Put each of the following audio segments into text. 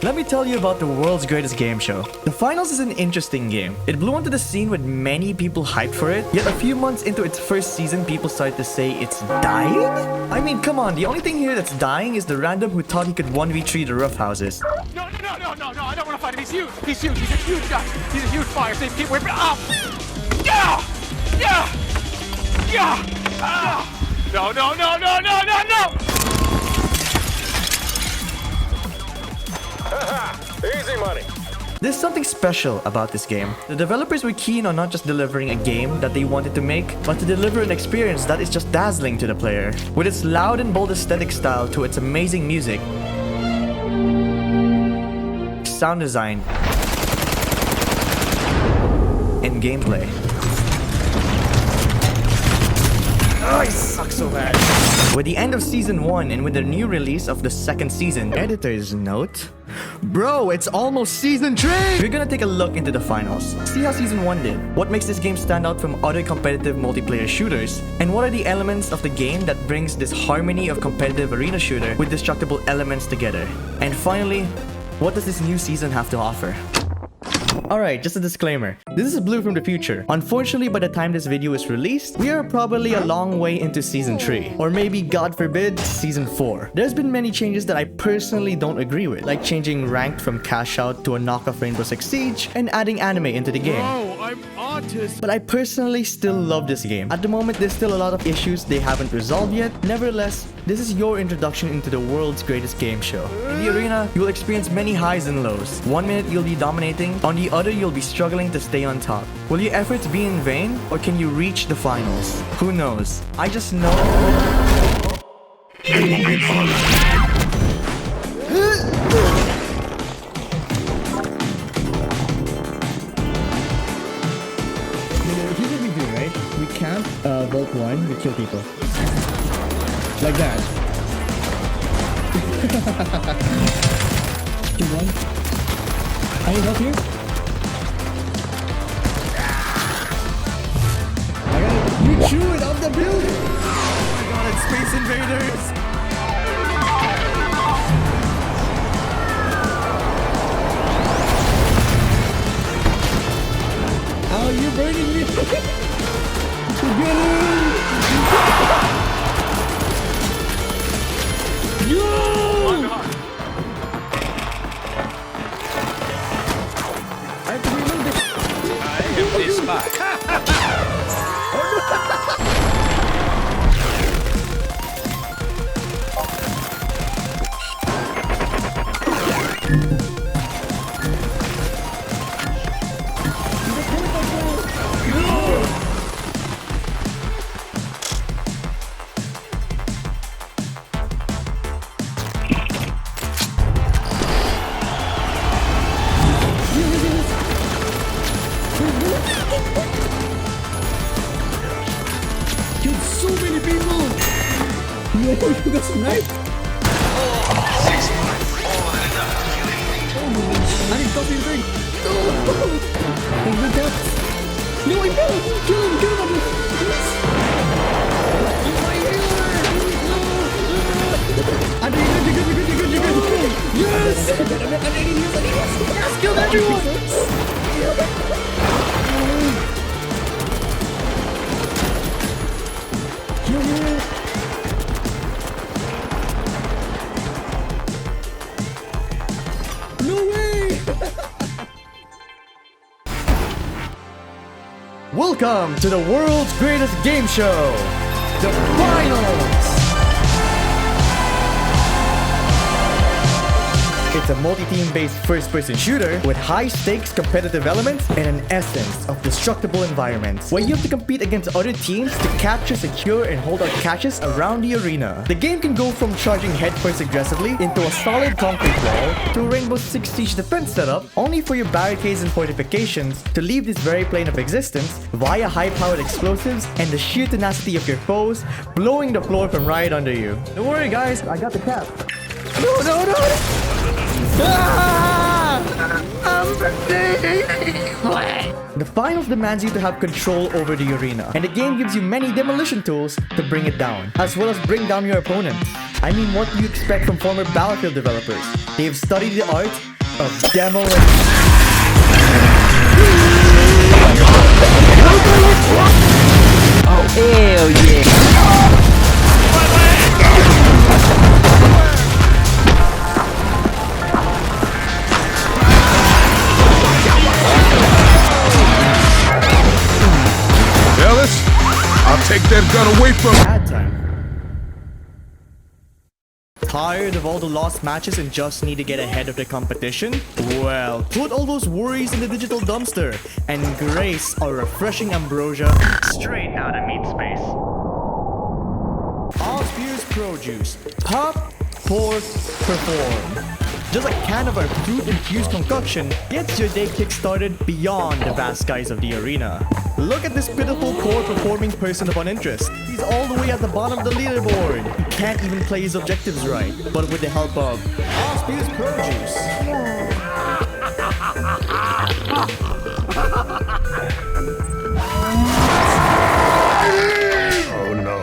Let me tell you about the world's greatest game show. The Finals is an interesting game. It blew onto the scene with many people hyped for it, yet a few months into its first season, people started to say it's dying? I mean, come on, the only thing here that's dying is the random who thought he could 1v3 the rough houses. No, I don't want to fight him. He's huge. He's huge. He's a huge guy. He's a huge fire. So keep whipping. Oh! Yeah! Yeah! Yeah! Ah! No! Easy money. There's something special about this game. The developers were keen on not just delivering a game that they wanted to make, but to deliver an experience that is just dazzling to the player. With its loud and bold aesthetic style to its amazing music, sound design, and gameplay. Oh, I suck so bad. With the end of Season 1 and with the new release of the second season, editor's note, bro, it's almost Season 3! We're gonna take a look into the finals, see how Season 1 did, what makes this game stand out from other competitive multiplayer shooters, and what are the elements of the game that brings this harmony of competitive arena shooter with destructible elements together. And finally, what does this new season have to offer? Alright, just a disclaimer. This is Blue from the future. Unfortunately, by the time this video is released, we are probably a long way into Season 3. Or maybe, God forbid, Season 4. There's been many changes that I personally don't agree with, like changing ranked from cash out to a knockoff Rainbow Six Siege and adding anime into the game. Oh, I'm autistic. But I personally still love this game. At the moment, there's still a lot of issues they haven't resolved yet. Nevertheless, this is your introduction into the world's greatest game show. In the arena, you will experience many highs and lows. 1 minute you'll be dominating, on the other you'll be struggling to stay on top. Will your efforts be in vain, or can you reach the finals? Who knows? I just know... You won't be followed. Here's what we do, right? We camp, Vault 1, we kill people. Like that. Kill one. I need help here. I got it. You threw it off the building! Oh my god, it's Space Invaders! How are you burning me? Yo! I have to reload this. I am this spot. Killed so many people! No, you got sniped? 6 months, more than enough to kill anything. I didn't stop anything! No! He's been dead! No, I got him! Kill him! Kill him! Yes! He's my healer! No! I'm good, you're good! Yes! Yes! Killed everyone! No way! Welcome to the world's greatest game show, the Finals! It's a multi-team based first-person shooter with high-stakes competitive elements and an essence of destructible environments, where you have to compete against other teams to capture, secure, and hold out catches around the arena. The game can go from charging headfirst aggressively into a solid concrete wall to a Rainbow Six Siege defense setup, only for your barricades and fortifications to leave this very plane of existence via high-powered explosives and the sheer tenacity of your foes blowing the floor from right under you. Don't worry guys, I got the cap. No! Ah! The finals demands you to have control over the arena, and the game gives you many demolition tools to bring it down, as well as bring down your opponents. I mean, what do you expect from former Battlefield developers? They've studied the art of demolition. Oh, hell yeah. Ellis, I'll take that gun away from Ad time. Tired of all the lost matches and just need to get ahead of the competition? Well, put all those worries in the digital dumpster and grace a refreshing ambrosia straight out of meat space. Osbeer's Pro Juice. Pop, pour, perform. Just a can of our fruit-infused concoction gets your day kick-started beyond the vast skies of the arena. Look at this pitiful, poor performing person of interest. He's all the way at the bottom of the leaderboard. He can't even play his objectives right. But with the help of Osbeer's Pro Juice. Oh no.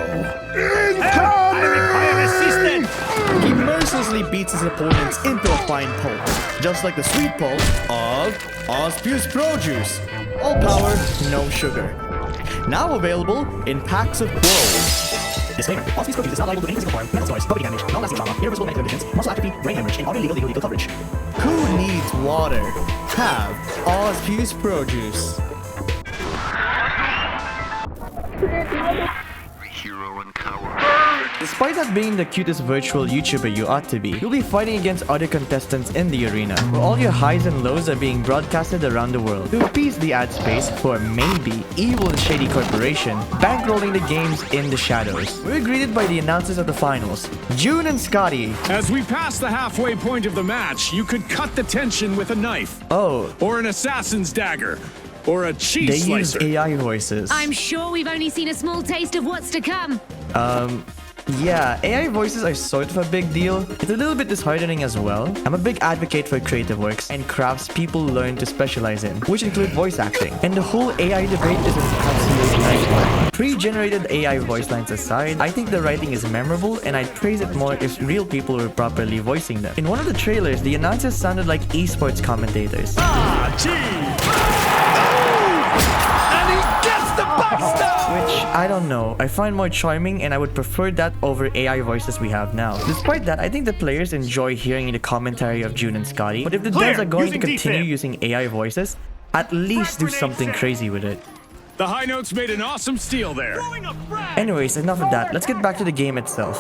He mercilessly beats his opponents into a fine pulp, just like the sweet pulp of Osbeer's Pro Juice. All power, no sugar. Now available in packs of 12. Disclaimer: Osbeer's Pro Juice is not liable to any physical harm, mental scars, property damage, long-lasting trauma, irreversible medical conditions, muscle atrophy, brain hemorrhage, and other legal coverage. Who needs water? Have Osbeer's Pro Juice. Hero and coward. Despite not being the cutest virtual YouTuber you ought to be, you'll be fighting against other contestants in the arena, where all your highs and lows are being broadcasted around the world. To appease the ad space for maybe evil and shady corporation, bankrolling the games in the shadows. We're greeted by the announcers of the finals, June and Scotty. As we pass the halfway point of the match, you could cut the tension with a knife. Oh, Or an assassin's dagger. Or a they cheese use slicer. AI voices. I'm sure we've only seen a small taste of what's to come. Yeah, AI voices are sort of a big deal. It's a little bit disheartening as well. I'm a big advocate for creative works and crafts people learn to specialize in, which include voice acting. And the whole AI debate is an absolute nightmare. Pre-generated AI voice lines aside, I think the writing is memorable and I'd praise it more if real people were properly voicing them. In one of the trailers, the announcers sounded like esports commentators. Which, I don't know, I find more charming and I would prefer that over AI voices we have now. Despite that, I think the players enjoy hearing the commentary of June and Scotty, but if the devs are going to continue using AI voices, at least do something crazy with it. The high notes made an awesome steal there. Anyways, enough of that, let's get back to the game itself.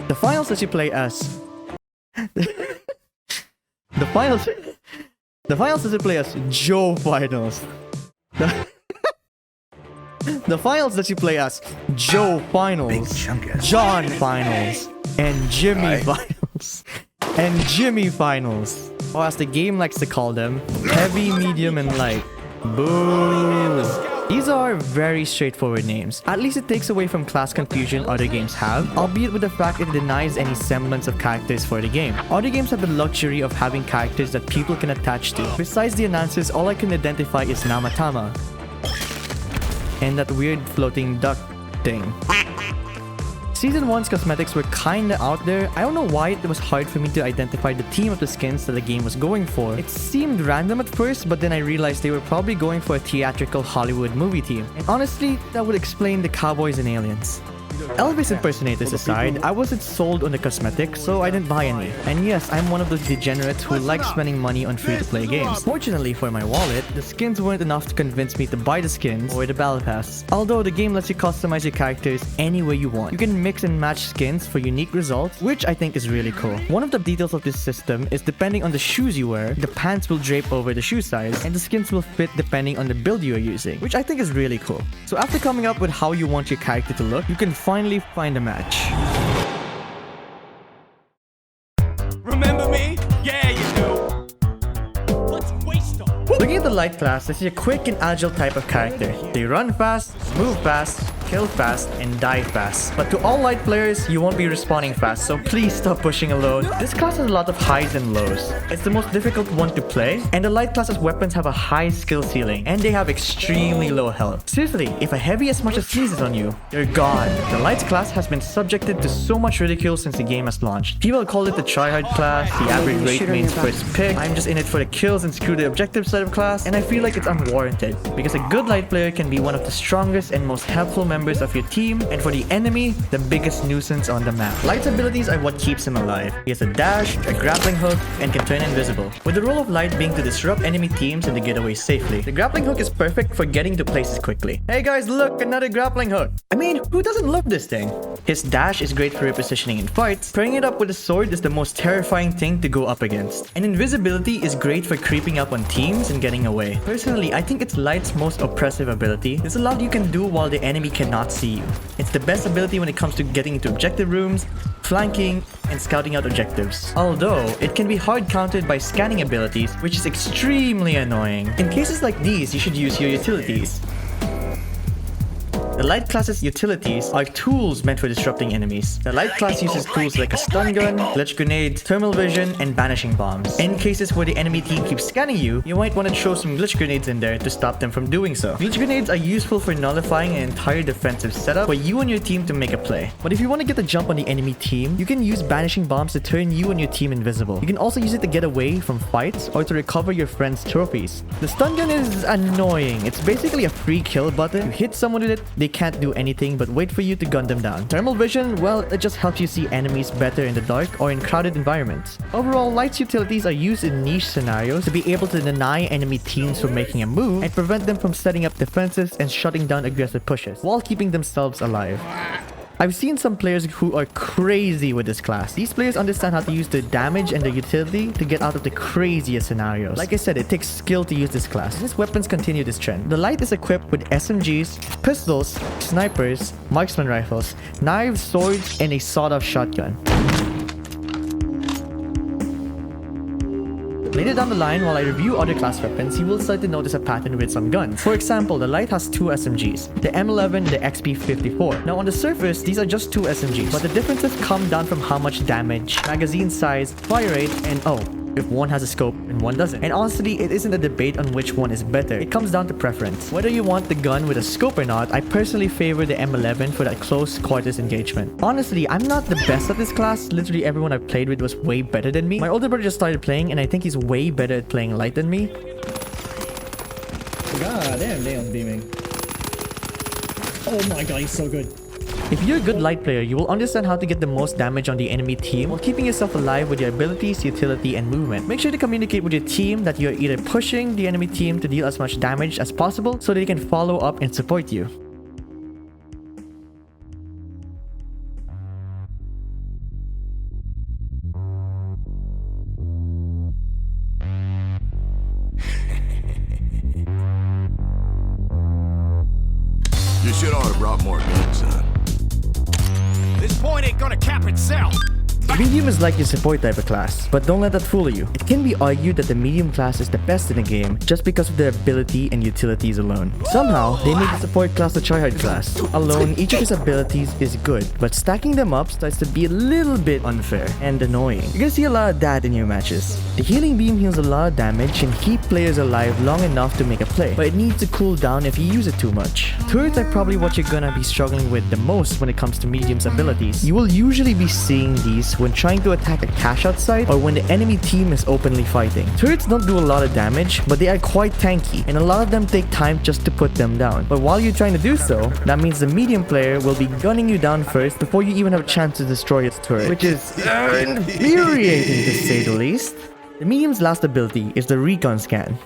The finals lets you play as... The finals lets you play as Joe Finals. The finals lets you play as Joe Finals, John Finals, and Jimmy Finals. And Jimmy Finals. Or as the game likes to call them, Heavy, Medium, and Light. Boo! These are very straightforward names. At least it takes away from class confusion other games have, albeit with the fact it denies any semblance of characters for the game. Other games have the luxury of having characters that people can attach to. Besides the announcers, all I can identify is Namatama. And that weird floating duck thing. Season 1's cosmetics were kinda out there. I don't know why it was hard for me to identify the theme of the skins that the game was going for. It seemed random at first, but then I realized they were probably going for a theatrical Hollywood movie theme. And honestly, that would explain the cowboys and aliens. Elvis impersonators aside, I wasn't sold on the cosmetics, so I didn't buy any. And yes, I'm one of those degenerates who like spending money on free-to-play games. Fortunately for my wallet, the skins weren't enough to convince me to buy the skins or the battle pass. Although the game lets you customize your characters any way you want. You can mix and match skins for unique results, which I think is really cool. One of the details of this system is depending on the shoes you wear, the pants will drape over the shoe size, and the skins will fit depending on the build you are using, which I think is really cool. So after coming up with how you want your character to look, you can finally find a match. Remember me? Yeah, you do. Let's waste them. Looking at the light class, this is a quick and agile type of character. They run fast, move fast, kill fast, and die fast. But to all light players, you won't be respawning fast, so please stop pushing alone. This class has a lot of highs and lows. It's the most difficult one to play, and the light class's weapons have a high skill ceiling, and they have extremely low health. Seriously, if a heavy as much as sneezes on you, you're gone. The light class has been subjected to so much ridicule since the game has launched. People call it the tryhard class, the average rate main's first pick. I'm just in it for the kills and screw the objective side of class, and I feel like it's unwarranted, because a good light player can be one of the strongest and most helpful members of your team, and for the enemy, the biggest nuisance on the map. Light's abilities are what keeps him alive. He has a dash, a grappling hook, and can turn invisible, with the role of Light being to disrupt enemy teams and to get away safely. The grappling hook is perfect for getting to places quickly. Hey guys, look, another grappling hook. I mean, who doesn't love this thing? His dash is great for repositioning in fights. Pairing it up with a sword is the most terrifying thing to go up against. And invisibility is great for creeping up on teams and getting away. Personally, I think it's Light's most oppressive ability. There's a lot you can do while the enemy cannot see you. It's the best ability when it comes to getting into objective rooms, flanking, and scouting out objectives. Although, it can be hard countered by scanning abilities, which is extremely annoying. In cases like these, you should use your utilities. The light class's utilities are tools meant for disrupting enemies. The light class uses tools like a stun gun, glitch grenade, thermal vision, and banishing bombs. In cases where the enemy team keeps scanning you, you might want to throw some glitch grenades in there to stop them from doing so. Glitch grenades are useful for nullifying an entire defensive setup for you and your team to make a play. But if you want to get the jump on the enemy team, you can use banishing bombs to turn you and your team invisible. You can also use it to get away from fights or to recover your friend's trophies. The stun gun is annoying. It's basically a free kill button. You hit someone with it, they can't do anything but wait for you to gun them down. Thermal vision, well, it just helps you see enemies better in the dark or in crowded environments. Overall, Light's utilities are used in niche scenarios to be able to deny enemy teams from making a move and prevent them from setting up defenses and shutting down aggressive pushes while keeping themselves alive. I've seen some players who are crazy with this class. These players understand how to use the damage and the utility to get out of the craziest scenarios. Like I said, it takes skill to use this class. His weapons continue this trend. The Light is equipped with SMGs, pistols, snipers, marksman rifles, knives, swords, and a sawed-off shotgun. Later down the line, while I review other class weapons, you will start to notice a pattern with some guns. For example, the Light has two SMGs, the M11 and the XP54. Now on the surface, these are just two SMGs, but the differences come down from how much damage, magazine size, fire rate, and if one has a scope and one doesn't. And honestly, it isn't a debate on which one is better. It comes down to preference. Whether you want the gun with a scope or not, I personally favor the M11 for that close quarters engagement. Honestly, I'm not the best at this class. Literally everyone I've played with was way better than me. My older brother just started playing and I think he's way better at playing Light than me. God damn, Leon's beaming. Oh my god, he's so good. If you're a good Light player, you will understand how to get the most damage on the enemy team while keeping yourself alive with your abilities, utility, and movement. Make sure to communicate with your team that you're either pushing the enemy team to deal as much damage as possible so they can follow up and support you. You should ought to brought more guns, son. This point ain't gonna cap itself. Medium is like your support type of class, but don't let that fool you. It can be argued that the medium class is the best in the game just because of their ability and utilities alone. Somehow, they make the support class the tryhard class. Alone, each of his abilities is good, but stacking them up starts to be a little bit unfair and annoying. You're gonna see a lot of that in your matches. The healing beam heals a lot of damage and keep players alive long enough to make a play, but it needs to cool down if you use it too much. Turrets are probably what you're gonna be struggling with the most when it comes to medium's abilities. You will usually be seeing these when trying to attack a cache out site or when the enemy team is openly fighting. Turrets don't do a lot of damage, but they are quite tanky, and a lot of them take time just to put them down. But while you're trying to do so, that means the medium player will be gunning you down first before you even have a chance to destroy its turret, which is infuriating to say the least. The medium's last ability is the recon scan.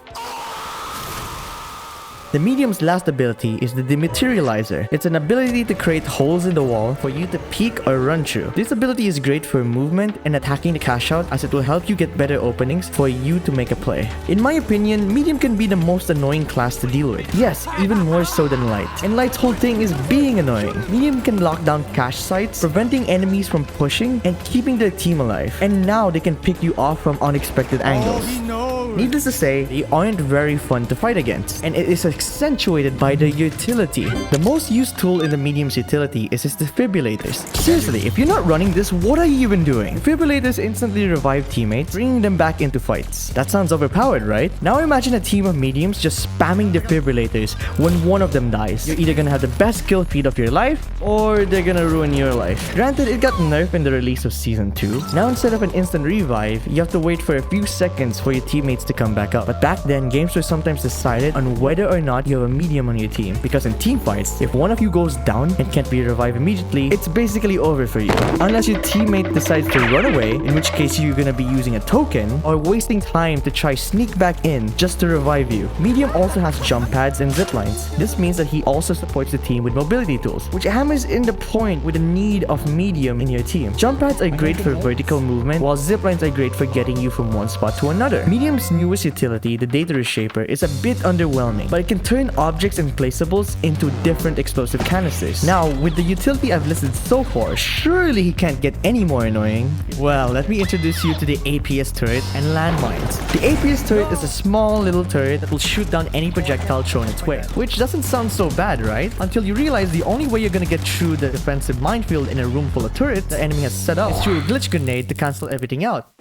The medium's last ability is the dematerializer. It's an ability to create holes in the wall for you to peek or run through. This ability is great for movement and attacking the cache out, as it will help you get better openings for you to make a play. In my opinion, medium can be the most annoying class to deal with. Yes, even more so than Light. And Light's whole thing is being annoying. Medium can lock down cache sites, preventing enemies from pushing and keeping their team alive. And now they can pick you off from unexpected angles. All he knows Needless to say, they aren't very fun to fight against, and it is accentuated by the utility. The most used tool in the medium's utility is his defibrillators. Seriously, if you're not running this, what are you even doing? Defibrillators instantly revive teammates, bringing them back into fights. That sounds overpowered, right? Now imagine a team of mediums just spamming defibrillators when one of them dies. You're either gonna have the best kill feed of your life, or they're gonna ruin your life. Granted, it got nerfed in the release of Season 2. Now instead of an instant revive, you have to wait for a few seconds for your teammates to come back up. But back then, games were sometimes decided on whether or not you have a medium on your team. Because in team fights, if one of you goes down and can't be revived immediately, it's basically over for you. Unless your teammate decides to run away, in which case you're gonna be using a token, or wasting time to try sneak back in just to revive you. Medium also has jump pads and zip lines. This means that he also supports the team with mobility tools, which hammers in the point with the need of medium in your team. Jump pads are great for vertical movement, while zip lines are great for getting you from one spot to another. Medium's newest utility, the data reshaper, is a bit underwhelming, but it can turn objects and placeables into different explosive canisters. Now, with the utility I've listed so far, surely he can't get any more annoying. Well, let me introduce you to the APS turret and landmines. The APS turret is a small little turret that will shoot down any projectile thrown its way, which doesn't sound so bad, right? Until you realize the only way you're gonna get through the defensive minefield in a room full of turrets the enemy has set up is through a glitch grenade to cancel everything out.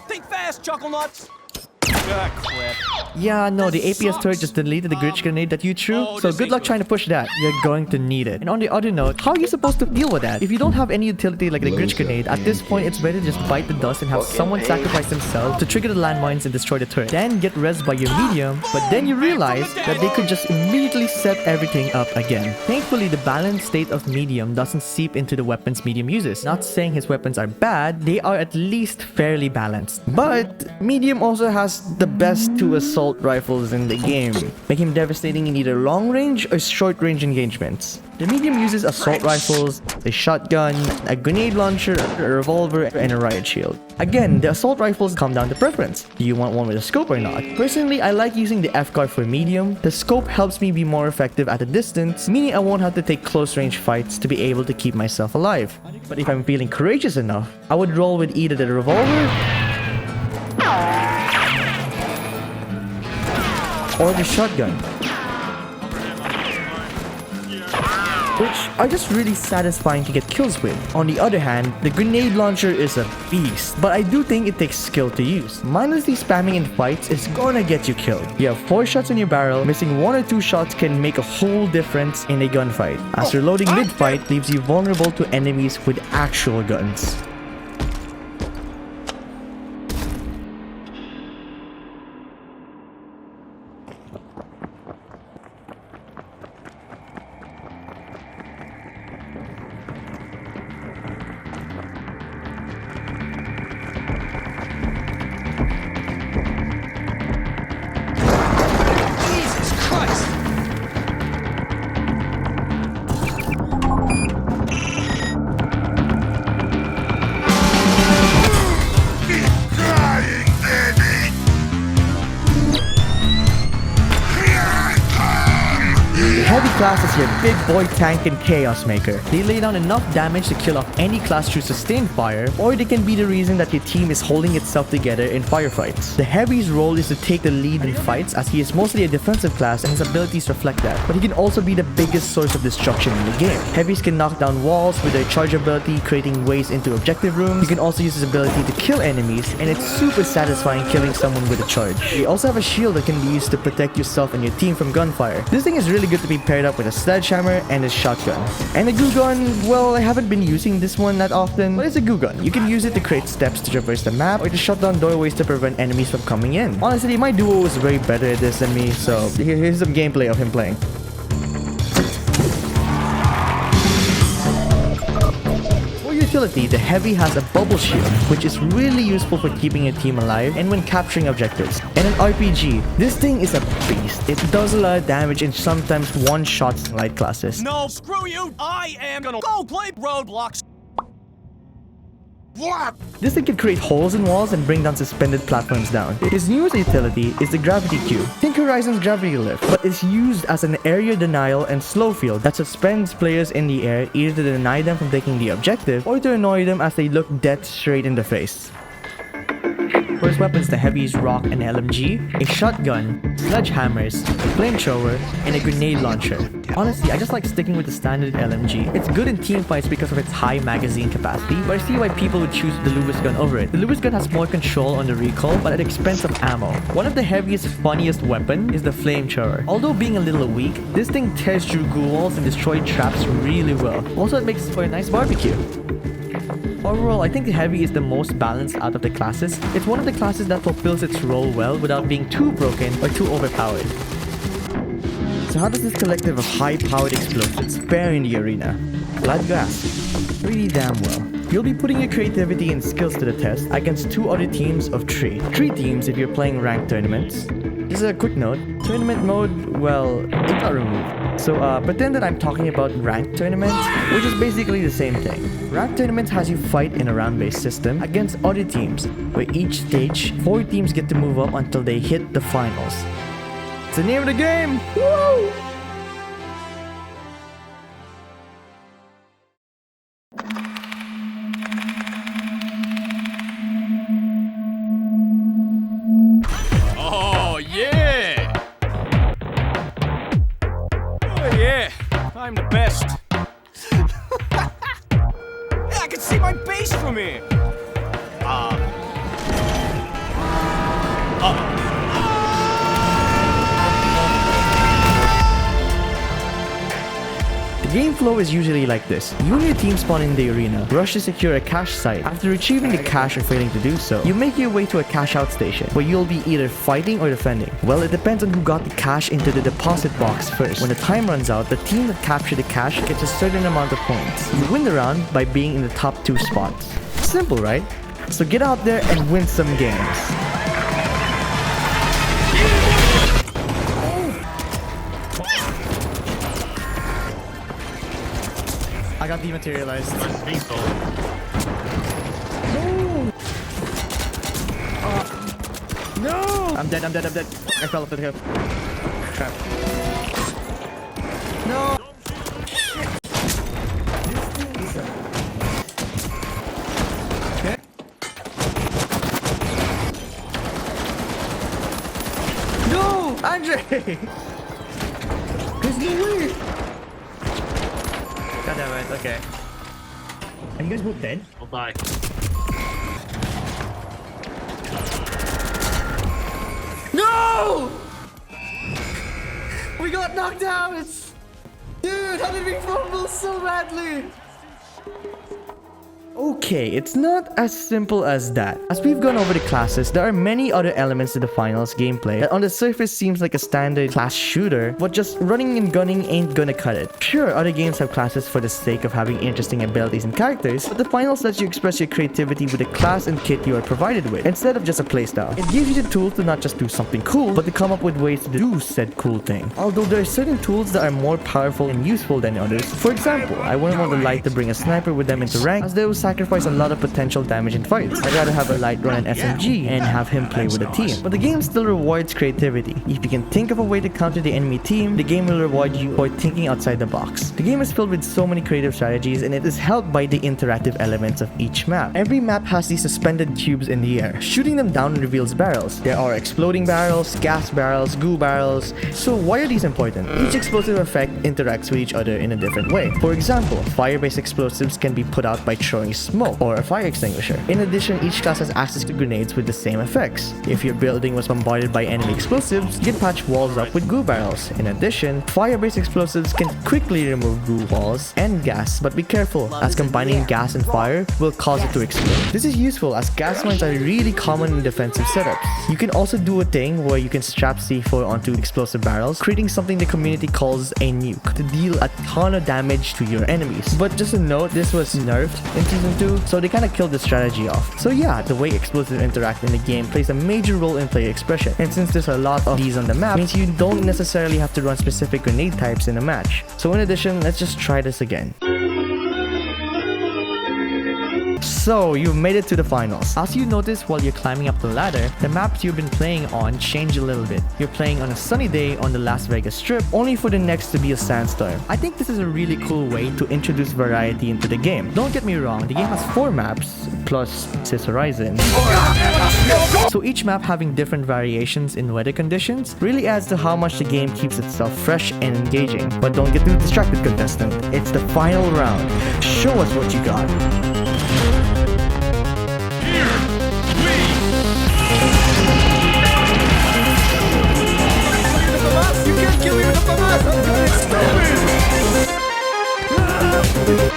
Think fast, chuckle nuts. Yeah, no, the APS turret just deleted the glitch grenade that you threw, so good luck trying to push that. You're going to need it. And on the other note, how are you supposed to deal with that? If you don't have any utility like the glitch grenade, at this point it's better to just bite the dust and have someone sacrifice themselves to trigger the landmines and destroy the turret. Then get rezzed by your medium, but then you realize that they could just immediately set everything up again. Thankfully, the balanced state of medium doesn't seep into the weapons medium uses. Not saying his weapons are bad, they are at least fairly balanced. But medium also has the best two assault rifles in the game, making him devastating in either long range or short range engagements. The medium uses assault rifles, a shotgun, a grenade launcher, a revolver, and a riot shield. Again, the assault rifles come down to preference. Do you want one with a scope or not? Personally, I like using the F-Guard for medium. The scope helps me be more effective at a distance, meaning I won't have to take close range fights to be able to keep myself alive. But if I'm feeling courageous enough, I would roll with either the revolver or the shotgun, which are just really satisfying to get kills with. On the other hand, the grenade launcher is a beast, but I do think it takes skill to use. Mindlessly spamming in fights is gonna get you killed. You have 4 shots in your barrel, missing 1 or 2 shots can make a whole difference in a gunfight, as reloading mid-fight leaves you vulnerable to enemies with actual guns. Heavy class is your big boy tank and chaos maker. They lay down enough damage to kill off any class through sustained fire, or they can be the reason that your team is holding itself together in firefights. The Heavy's role is to take the lead in fights, as he is mostly a defensive class and his abilities reflect that, but he can also be the biggest source of destruction in the game. Heavies can knock down walls with their charge ability, creating ways into objective rooms. You can also use his ability to kill enemies, and it's super satisfying killing someone with a charge. You also have a shield that can be used to protect yourself and your team from gunfire. This thing is really good to be paired up with a sledgehammer and a shotgun. And a goo gun, well, I haven't been using this one that often, but it's a goo gun. You can use it to create steps to traverse the map, or to shut down doorways to prevent enemies from coming in. Honestly, my duo is way better at this than me, so here's some gameplay of him playing. Utility, the Heavy has a bubble shield, which is really useful for keeping your team alive and when capturing objectives. And an RPG, this thing is a beast. It does a lot of damage and sometimes one-shots in light classes. No, screw you! I am gonna go play Roblox. What? This thing can create holes in walls and bring down suspended platforms down. His newest utility is the Gravity Cube. Think Horizon's Gravity Lift, but it's used as an area denial and slow field that suspends players in the air, either to deny them from taking the objective or to annoy them as they look dead straight in the face. First weapons, the heavies, rock, and LMG, a shotgun, sledgehammers, a flamethrower, and a grenade launcher. Honestly, I just like sticking with the standard LMG. It's good in team fights because of its high magazine capacity, but I see why people would choose the Lewis gun over it. The Lewis gun has more control on the recoil, but at the expense of ammo. One of the heaviest, funniest weapon is the flamethrower. Although being a little weak, this thing tears through ghoul walls and destroys traps really well. Also, it makes for a nice barbecue. Overall, I think the heavy is the most balanced out of the classes. It's one of the classes that fulfills its role well without being too broken or too overpowered. So how does this collective of high-powered explosives fare in the arena? Glad you asked. Really damn well. You'll be putting your creativity and skills to the test against 2 other teams of 3. 3 teams if you're playing ranked tournaments. Just a quick note, tournament mode, well, it got removed. So pretend that I'm talking about ranked tournaments, which is basically the same thing. Ranked tournaments has you fight in a round-based system against other teams, where each stage, 4 teams get to move up until they hit the finals. It's the name of the game! Woo! Oh, yeah! Oh, yeah! I'm the best. I can see my base from here! The game flow is usually like this. You and your team spawn in the arena, rush to secure a cache site. After retrieving the cache or failing to do so, you make your way to a cache out station, where you'll be either fighting or defending. Well, it depends on who got the cache into the deposit box first. When the time runs out, the team that captured the cache gets a certain amount of points. You win the round by being in the top 2 spots. Simple, right? So get out there and win some games. I got dematerialized. No! I'm dead. I fell off the cliff. Crap. No! Okay. No! Andre! There's no way! God damn it, okay. Are you guys both dead? I'll die. No! We got knocked out! Dude, how did we fumble so badly? Okay, it's not as simple as that. As we've gone over the classes, there are many other elements to the finals gameplay that on the surface seems like a standard class shooter, but just running and gunning ain't gonna cut it. Sure, other games have classes for the sake of having interesting abilities and characters, but the finals lets you express your creativity with the class and kit you are provided with, instead of just a playstyle. It gives you the tools to not just do something cool, but to come up with ways to do said cool thing. Although there are certain tools that are more powerful and useful than others. For example, I wouldn't want the light to bring a sniper with them into rank, as they will sacrifice a lot of potential damage in fights. I'd rather have a light run an SMG and have him play with a team. But the game still rewards creativity. If you can think of a way to counter the enemy team, the game will reward you for thinking outside the box. The game is filled with so many creative strategies, and it is helped by the interactive elements of each map. Every map has these suspended tubes in the air. Shooting them down reveals barrels. There are exploding barrels, gas barrels, goo barrels. So why are these important? Each explosive effect interacts with each other in a different way. For example, fire-based explosives can be put out by throwing smoke or a fire extinguisher. In addition, each class has access to grenades with the same effects. If your building was bombarded by enemy explosives, you can patch walls up with goo barrels. In addition, fire-based explosives can quickly remove goo walls and gas, but be careful, as combining gas and fire will cause it to explode. This is useful as gas mines are really common in defensive setups. You can also do a thing where you can strap C4 onto explosive barrels, creating something the community calls a nuke, to deal a ton of damage to your enemies. But just a note, this was nerfed in Season 2, so they kind of killed the strategy off. So yeah, the way explosives interact in the game plays a major role in player expression, and since there's a lot of these on the map, means you don't necessarily have to run specific grenade types in a match. So in addition, let's just try this again. So, you've made it to the finals. As you notice while you're climbing up the ladder, the maps you've been playing on change a little bit. You're playing on a sunny day on the Las Vegas Strip, only for the next to be a sandstorm. I think this is a really cool way to introduce variety into the game. Don't get me wrong, the game has 4 maps, plus this horizon. So each map having different variations in weather conditions really adds to how much the game keeps itself fresh and engaging. But don't get too distracted, contestant. It's the final round. Show us what you got. You can't kill me with a FAMAS! I'm good,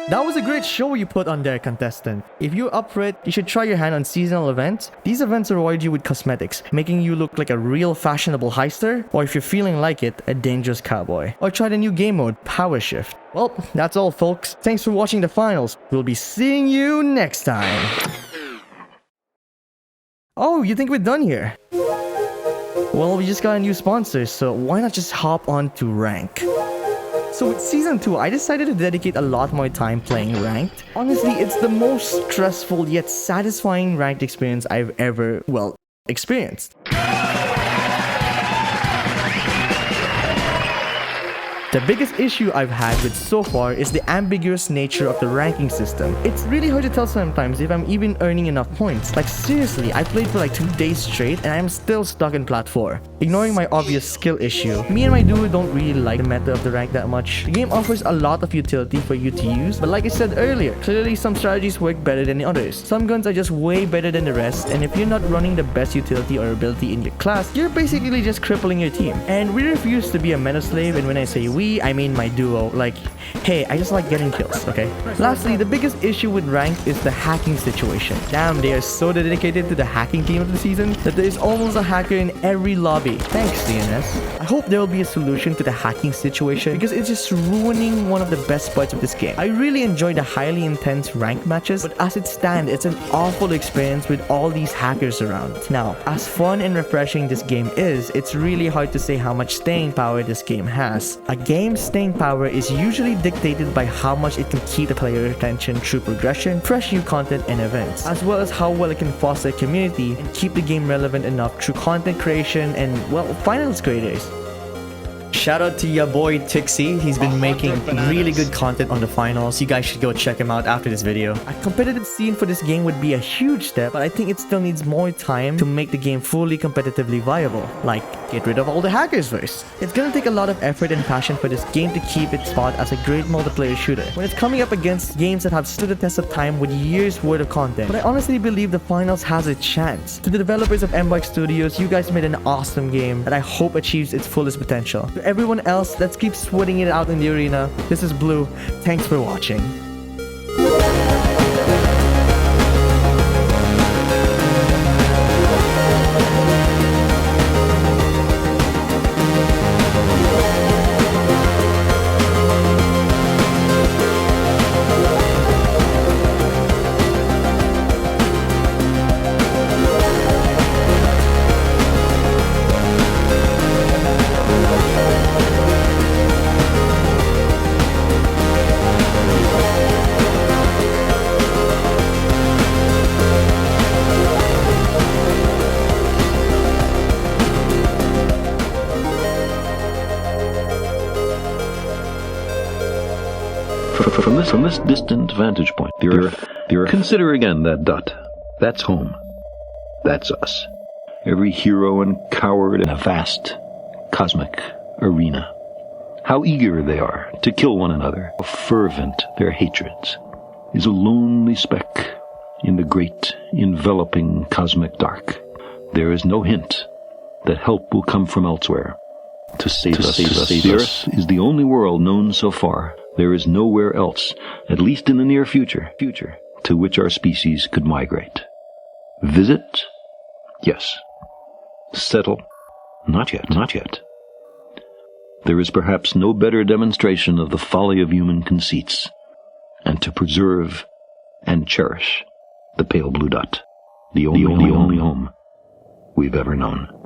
That was a great show you put on there, contestant. If you're up for it, you should try your hand on seasonal events. These events reward you with cosmetics, making you look like a real fashionable heister, or if you're feeling like it, a dangerous cowboy. Or try the new game mode, Power Shift. Well, that's all folks. Thanks for watching the finals. We'll be seeing you next time. Oh, you think we're done here? Well, we just got a new sponsor, so why not just hop on to Rank? So with Season 2, I decided to dedicate a lot more time playing Ranked. Honestly, it's the most stressful yet satisfying Ranked experience I've ever, well, experienced. The biggest issue I've had with so far is the ambiguous nature of the ranking system. It's really hard to tell sometimes if I'm even earning enough points. Like seriously, I played for like 2 days straight and I'm still stuck in Plat 4. Ignoring my obvious skill issue, me and my duo don't really like the meta of the rank that much. The game offers a lot of utility for you to use, but like I said earlier, clearly some strategies work better than the others. Some guns are just way better than the rest, and if you're not running the best utility or ability in your class, you're basically just crippling your team. And we refuse to be a meta slave, and when I say we, I mean my duo. Like, hey, I just like getting kills, okay? Lastly, the biggest issue with ranked is the hacking situation. Damn, they are so dedicated to the hacking team of the season that there is almost a hacker in every lobby. Thanks, DNS. I hope there will be a solution to the hacking situation because it's just ruining one of the best parts of this game. I really enjoy the highly intense ranked matches, but as it stands, it's an awful experience with all these hackers around. Now, as fun and refreshing this game is, it's really hard to say how much staying power this game has. A game's staying power is usually dictated by how much it can keep the player's attention through progression, fresh new content and events, as well as how well it can foster a community and keep the game relevant enough through content creation and, well, finals creators. Shout out to your boy Tixie. He's been making really good content on the finals. You guys should go check him out after this video. A competitive scene for this game would be a huge step, but I think it still needs more time to make the game fully competitively viable. Like, get rid of all the hackers first. It's gonna take a lot of effort and passion for this game to keep its spot as a great multiplayer shooter when it's coming up against games that have stood the test of time with years worth of content. But I honestly believe the finals has a chance. To the developers of M-Bike Studios, you guys made an awesome game that I hope achieves its fullest potential. To everyone else, let's keep sweating it out in the arena. This is Blue. Thanks for watching. From this distant vantage point, the Earth, consider again that dot. That's home. That's us. Every hero and coward in a vast, cosmic arena. How eager they are to kill one another, how fervent their hatreds, is a lonely speck in the great, enveloping cosmic dark. There is no hint that help will come from elsewhere to save us. The Earth is the only world known so far. There is nowhere else, at least in the near future, to which our species could migrate. Visit Yes. Settle? Not yet, not yet. There is perhaps no better demonstration of the folly of human conceits, and to preserve and cherish the pale blue dot, the only home we've ever known.